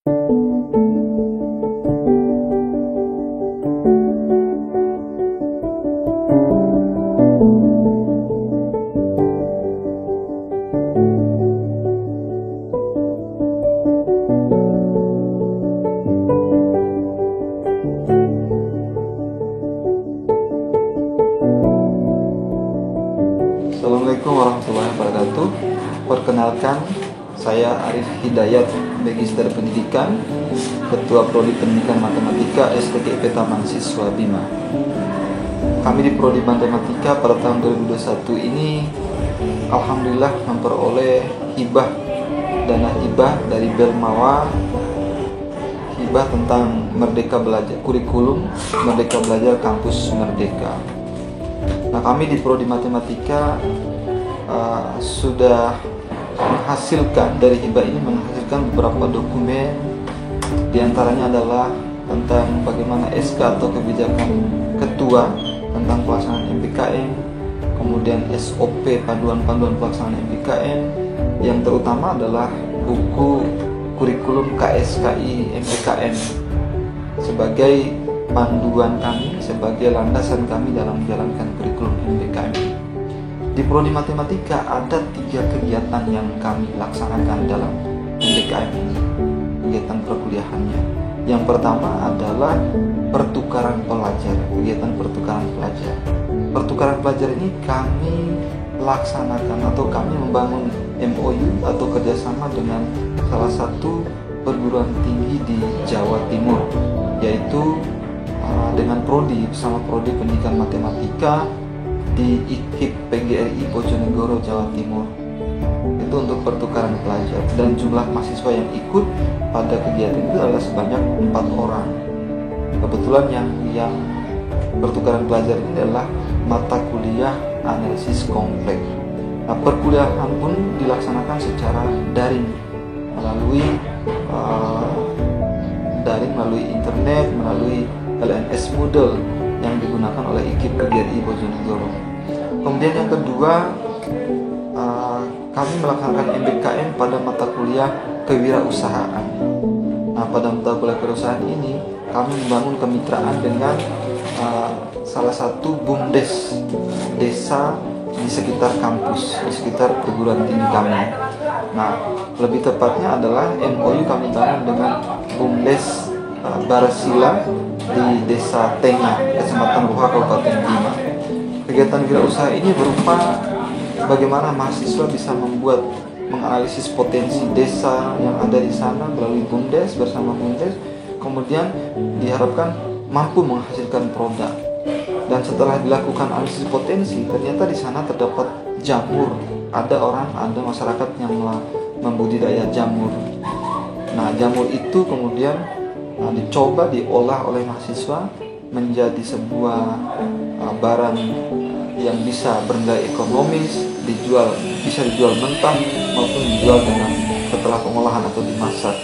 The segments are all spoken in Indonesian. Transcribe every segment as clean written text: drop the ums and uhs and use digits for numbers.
Assalamualaikum warahmatullahi wabarakatuh. Perkenalkan, saya Arif Hidayat, Magister Pendidikan, Ketua Prodi Pendidikan Matematika STKIP Taman Siswa Bima. Kami di Prodi Matematika pada tahun 2021 ini alhamdulillah memperoleh dana hibah dari Belmawa, hibah tentang Merdeka Belajar, kurikulum Merdeka Belajar Kampus Merdeka. Nah, kami di Prodi Matematika sudah menghasilkan dari hibah ini beberapa dokumen. Di antaranya adalah tentang bagaimana SK atau kebijakan ketua tentang pelaksanaan MBKM, kemudian SOP panduan-panduan pelaksanaan MBKM, yang terutama adalah buku kurikulum KSKI MBKM sebagai panduan kami, sebagai landasan kami dalam menjalankan kurikulum MBKM. Di Prodi Matematika ada 3 kegiatan yang kami laksanakan dalam MBKM ini, kegiatan perkuliahannya. Yang pertama adalah pertukaran pelajar, kegiatan pertukaran pelajar. Pertukaran pelajar ini kami laksanakan atau kami membangun MOU atau kerjasama dengan salah satu perguruan tinggi di Jawa Timur, yaitu dengan Prodi, bersama Prodi Pendidikan Matematika di IKIP PGRI Bojonegoro, Jawa Timur. Itu untuk pertukaran pelajar, dan jumlah mahasiswa yang ikut pada kegiatan itu adalah sebanyak 4 orang. Kebetulan yang pertukaran pelajar ini adalah mata kuliah analisis kompleks. Nah, perkuliahan pun dilaksanakan secara daring melalui internet, melalui LMS Moodle yang digunakan oleh IKIP PGRI Bojonegoro. Kemudian yang kedua, kami melaksanakan MBKM pada mata kuliah kewirausahaan. Nah, pada mata kuliah kewirausahaan ini kami membangun kemitraan dengan salah satu BUMDes desa di sekitar kampus, di sekitar perguruan tinggi kami. Nah, lebih tepatnya adalah MOU kami bangun dengan BUMDes Barasila di Desa Tengah, Kecamatan Ruha, Kabupaten Bima. Kegiatan wirausaha ini berupa bagaimana mahasiswa bisa menganalisis potensi desa yang ada di sana melalui BUMDes, bersama BUMDes, kemudian diharapkan mampu menghasilkan produk. Dan setelah dilakukan analisis potensi, ternyata di sana terdapat jamur. Ada masyarakat yang membudidaya jamur. Nah, jamur itu kemudian dicoba diolah oleh mahasiswa menjadi sebuah barang yang bisa bernilai ekonomis, bisa dijual mentah maupun dijual setelah pengolahan atau dimasak.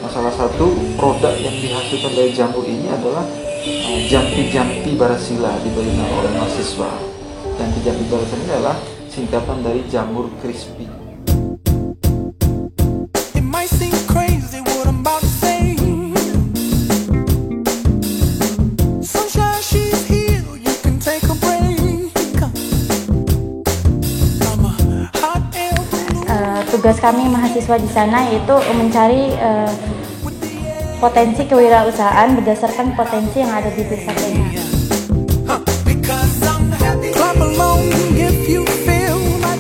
Nah, salah satu produk yang dihasilkan dari jamur ini adalah Jampi Barasila, diberikan oleh mahasiswa. Jampi Barasila ini adalah singkatan dari jamur crispy. Tugas kami mahasiswa di sana yaitu mencari potensi kewirausahaan berdasarkan potensi yang ada di desa Tengah.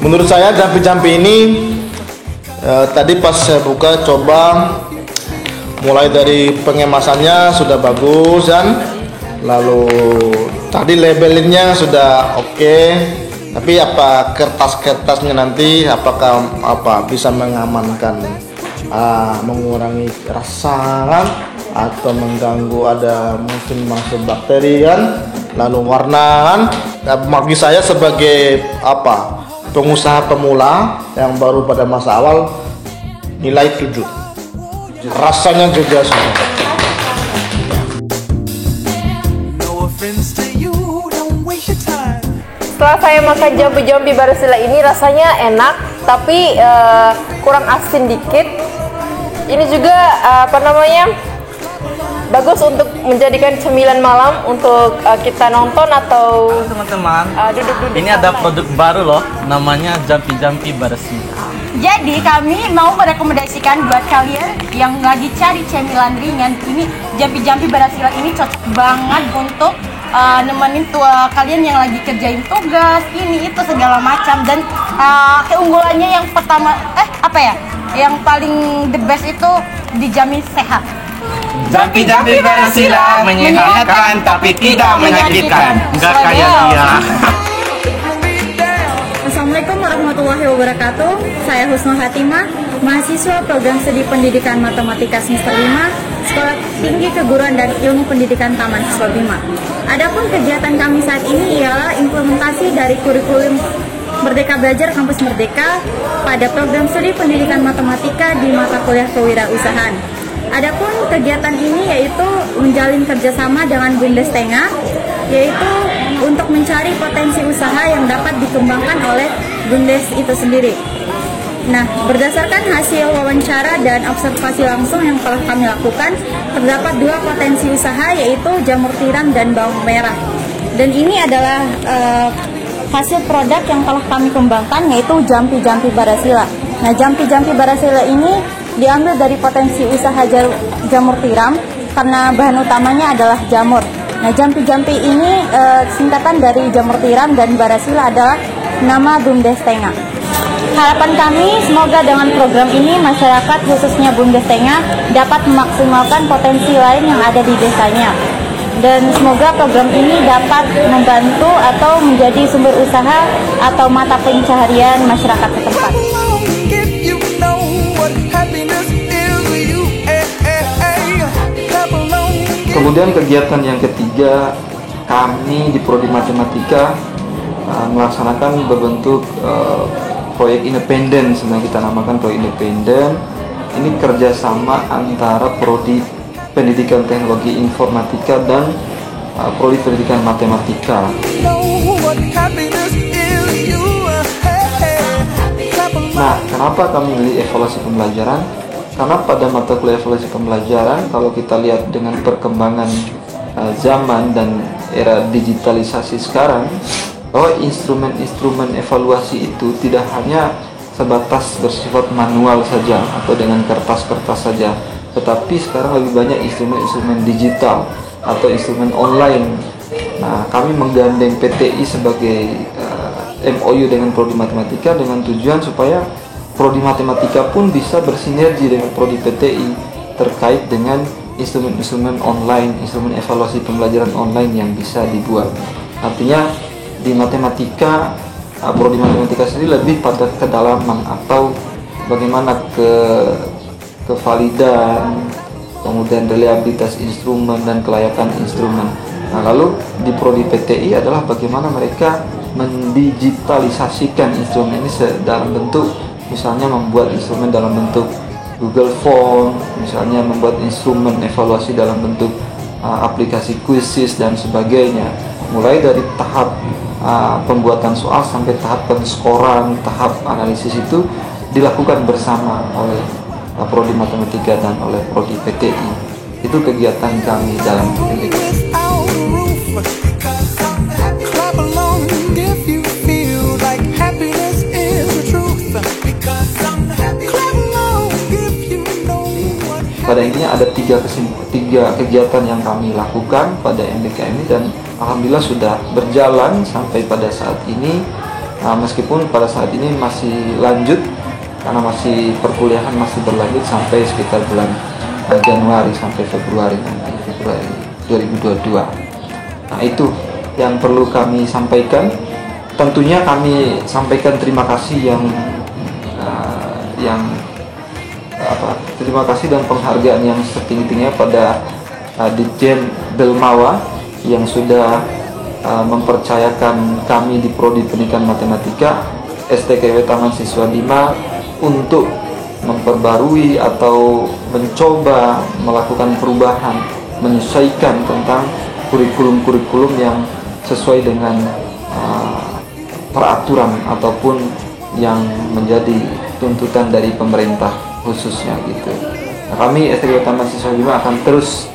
Menurut saya jampi-jampi ini tadi pas saya buka coba, mulai dari pengemasannya sudah bagus, dan lalu tadi labelingnya sudah oke. Tapi apa kertas-kertasnya nanti apakah bisa mengamankan, mengurangi rasa kan, atau mengganggu, ada mungkin masuk bakteri kan, lalu warna kan. Bagi saya sebagai pengusaha pemula yang baru pada masa awal, nilai 7. Rasanya juga semua. Setelah saya makan jampi Barasila ini, rasanya enak tapi kurang asin dikit. Ini juga bagus untuk menjadikan cemilan malam untuk kita nonton atau Halo teman-teman, duduk-duduk ini ada santai. produk baru loh, namanya Jumpy Jumpy Barasila. Jadi kami mau merekomendasikan buat kalian yang lagi cari cemilan ringan, ini Jumpy Barasila ini cocok banget untuk nemenin kalian yang lagi kerjain tugas, ini itu segala macam. Dan keunggulannya yang pertama, yang paling the best itu dijamin sehat. Jumpy Jumpy Barasila menyehatkan tapi tidak menyakitkan, nggak kayak dia. Assalamualaikum warahmatullahi wabarakatuh. Saya Husnul Hatimah, mahasiswa program studi pendidikan matematika semester 5, Sekolah Tinggi Keguruan dan Ilmu Pendidikan Taman Siswa Bima. Adapun kegiatan kami saat ini ialah implementasi dari kurikulum Merdeka Belajar Kampus Merdeka pada program studi pendidikan matematika di mata kuliah kewirausahaan. Adapun kegiatan ini yaitu menjalin kerjasama dengan Bumdes Tengah, yaitu untuk mencari potensi usaha yang dapat dikembangkan oleh Bumdes itu sendiri. Nah, berdasarkan hasil wawancara dan observasi langsung yang telah kami lakukan, terdapat 2 potensi usaha yaitu jamur tiram dan bawang merah. Dan ini adalah hasil produk yang telah kami kembangkan yaitu Jumpy Jumpy Barasila. Nah, Jumpy Jumpy Barasila ini diambil dari potensi usaha jamur tiram karena bahan utamanya adalah jamur. Nah, Jumpy Jumpy ini singkatan dari jamur tiram dan Barasila adalah nama Bumdes Tengah. Harapan kami semoga dengan program ini masyarakat khususnya Bumdes Tengah dapat memaksimalkan potensi lain yang ada di desanya. Dan semoga program ini dapat membantu atau menjadi sumber usaha atau mata pencaharian masyarakat setempat. Kemudian kegiatan yang ketiga, kami di Prodi Matematika melaksanakan berbentuk proyek independen, sebenarnya kita namakan proyek independen. Ini kerjasama antara Prodi Pendidikan Teknologi Informatika dan Prodi Pendidikan Matematika. Nah, kenapa kami milih evaluasi pembelajaran? Karena pada mata kuliah evaluasi pembelajaran, kalau kita lihat dengan perkembangan zaman dan era digitalisasi sekarang, bahwa instrumen-instrumen evaluasi itu tidak hanya sebatas bersifat manual saja atau dengan kertas-kertas saja, tetapi sekarang lebih banyak instrumen-instrumen digital atau instrumen online. Nah, kami menggandeng PTI sebagai MOU dengan Prodi Matematika dengan tujuan supaya Prodi Matematika pun bisa bersinergi dengan Prodi PTI terkait dengan instrumen-instrumen online, instrumen evaluasi pembelajaran online yang bisa dibuat. Artinya di matematika, Prodi Matematika sendiri lebih pada kedalaman atau bagaimana kevalidan, kemudian reliabilitas instrumen dan kelayakan instrumen. Nah, lalu di Prodi PTI adalah bagaimana mereka mendigitalisasikan instrumen ini dalam bentuk, misalnya membuat instrumen dalam bentuk Google Form, misalnya membuat instrumen evaluasi dalam bentuk aplikasi quizzes dan sebagainya. Mulai dari tahap pembuatan soal sampai tahap penskoran, tahap analisis itu dilakukan bersama oleh Prodi Matematika dan oleh Prodi PTI. Itu kegiatan kami dalam ini. Pada intinya ada tiga kegiatan yang kami lakukan pada MBK ini dan alhamdulillah sudah berjalan sampai pada saat ini. Meskipun pada saat ini masih lanjut karena masih perkuliahan masih berlanjut sampai sekitar bulan Januari sampai Februari nanti, Februari 2022. Nah, itu yang perlu kami sampaikan. Tentunya kami sampaikan terima kasih terima kasih dan penghargaan yang setinggi-tingginya pada Ditjen Belmawa yang sudah mempercayakan kami di Prodi Pendidikan Matematika STKW Taman Siswa Bima untuk memperbarui atau mencoba melakukan perubahan, menyesuaikan tentang kurikulum-kurikulum yang sesuai dengan peraturan ataupun yang menjadi tuntutan dari pemerintah khususnya gitu. Kami STKIP Taman Siswa Bima akan terus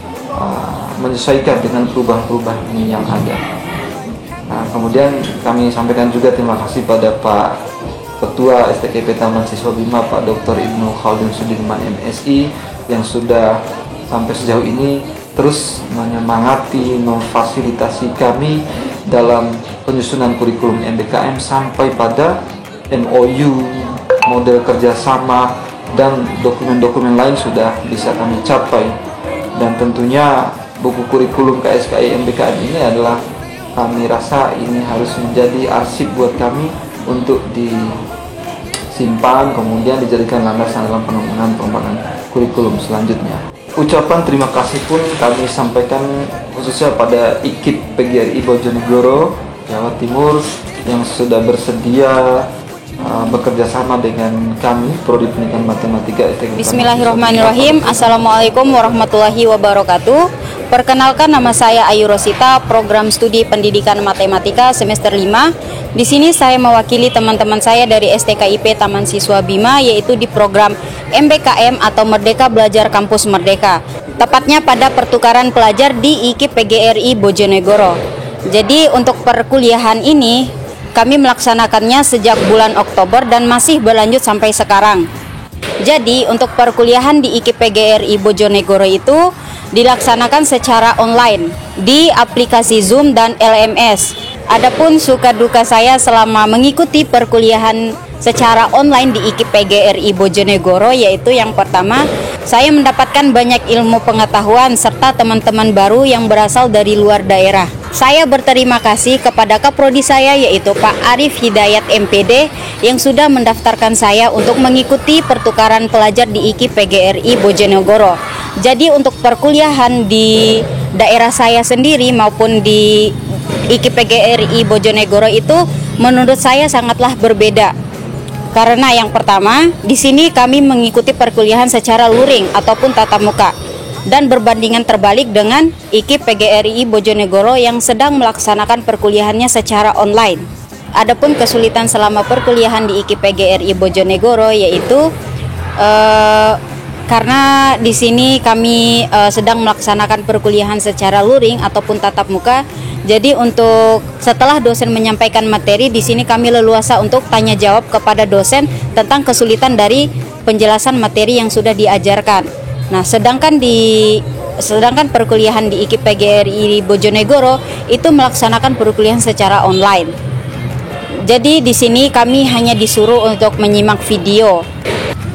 menyesuaikan dengan perubahan-perubahan yang ada. Nah, kemudian kami sampaikan juga terima kasih pada Pak Ketua STKIP Taman Siswa Bima, Pak Dr. Ibnu Khaldun Sudirman MSI, yang sudah sampai sejauh ini terus menyemangati, memfasilitasi kami dalam penyusunan kurikulum MBKM sampai pada MOU, model kerjasama, dan dokumen-dokumen lain sudah bisa kami capai. Dan tentunya buku kurikulum KSKI MBKM ini adalah, kami rasa ini harus menjadi arsip buat kami untuk disimpan, kemudian dijadikan landasan dalam pengembangan kurikulum selanjutnya. Ucapan terima kasih pun kami sampaikan khususnya pada IKIP PGRI Bojonegoro, Jawa Timur, yang sudah bersedia bekerja sama dengan kami, Prodi Pendidikan Matematika STKIP. Bismillahirrahmanirrahim. Assalamualaikum warahmatullahi wabarakatuh. Perkenalkan, nama saya Ayu Rosita, program studi pendidikan matematika semester 5. Di sini saya mewakili teman-teman saya dari STKIP Taman Siswa Bima, yaitu di program MBKM atau Merdeka Belajar Kampus Merdeka. Tepatnya pada pertukaran pelajar di IKIP PGRI Bojonegoro. Jadi untuk perkuliahan ini kami melaksanakannya sejak bulan Oktober dan masih berlanjut sampai sekarang. Jadi untuk perkuliahan di IKIP PGRI Bojonegoro itu dilaksanakan secara online di aplikasi Zoom dan LMS. Adapun suka duka saya selama mengikuti perkuliahan secara online di IKIP PGRI Bojonegoro, yaitu yang pertama, saya mendapatkan banyak ilmu pengetahuan serta teman-teman baru yang berasal dari luar daerah. Saya berterima kasih kepada kaprodi saya, yaitu Pak Arif Hidayat MPD, yang sudah mendaftarkan saya untuk mengikuti pertukaran pelajar di IKIP PGRI Bojonegoro. Jadi untuk perkuliahan di daerah saya sendiri maupun di IKIP PGRI Bojonegoro itu menurut saya sangatlah berbeda. Karena yang pertama, di sini kami mengikuti perkuliahan secara luring ataupun tatap muka, dan berbandingan terbalik dengan IKIP PGRI Bojonegoro yang sedang melaksanakan perkuliahannya secara online. Adapun kesulitan selama perkuliahan di IKIP PGRI Bojonegoro yaitu karena di sini kami sedang melaksanakan perkuliahan secara luring ataupun tatap muka. Jadi untuk setelah dosen menyampaikan materi, di sini kami leluasa untuk tanya jawab kepada dosen tentang kesulitan dari penjelasan materi yang sudah diajarkan. Nah, sedangkan perkuliahan di IKIP PGRI Bojonegoro itu melaksanakan perkuliahan secara online. Jadi di sini kami hanya disuruh untuk menyimak video.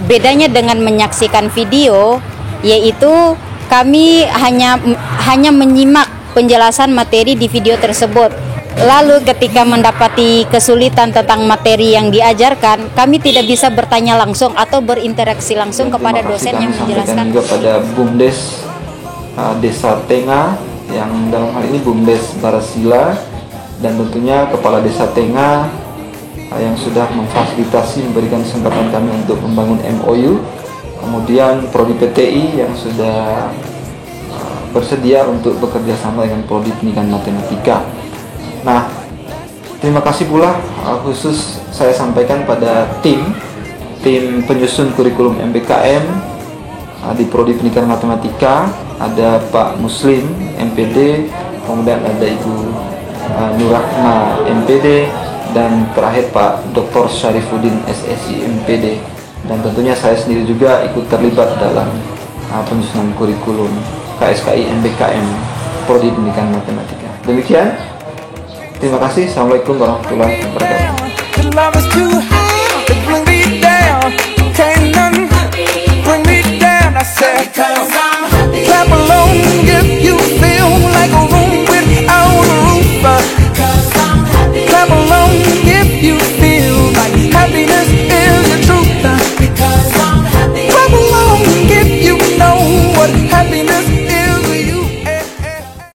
Bedanya dengan menyaksikan video yaitu kami hanya menyimak penjelasan materi di video tersebut. Lalu ketika mendapati kesulitan tentang materi yang diajarkan, kami tidak bisa bertanya langsung atau berinteraksi langsung kepada dosen yang menjelaskan. Juga pada BUMDes Desa Tenga, yang dalam hal ini BUMDes Barasila, dan tentunya Kepala Desa Tenga yang sudah memfasilitasi, memberikan kesempatan kami untuk membangun MOU. Kemudian Prodi PTI yang sudah bersedia untuk bekerja sama dengan Prodi Pendidikan Matematika. Nah, terima kasih pula khusus saya sampaikan pada tim penyusun kurikulum MBKM di Prodi Pendidikan Matematika. Ada Pak Muslim MPD, kemudian ada Ibu Nurahma MPD, dan terakhir Pak Dr. Syarifuddin SSI MPD. Dan tentunya saya sendiri juga ikut terlibat dalam penyusunan kurikulum KSKI MBKM Prodi Pendidikan Matematika. Demikian, terima kasih. Assalamualaikum warahmatullahi wabarakatuh.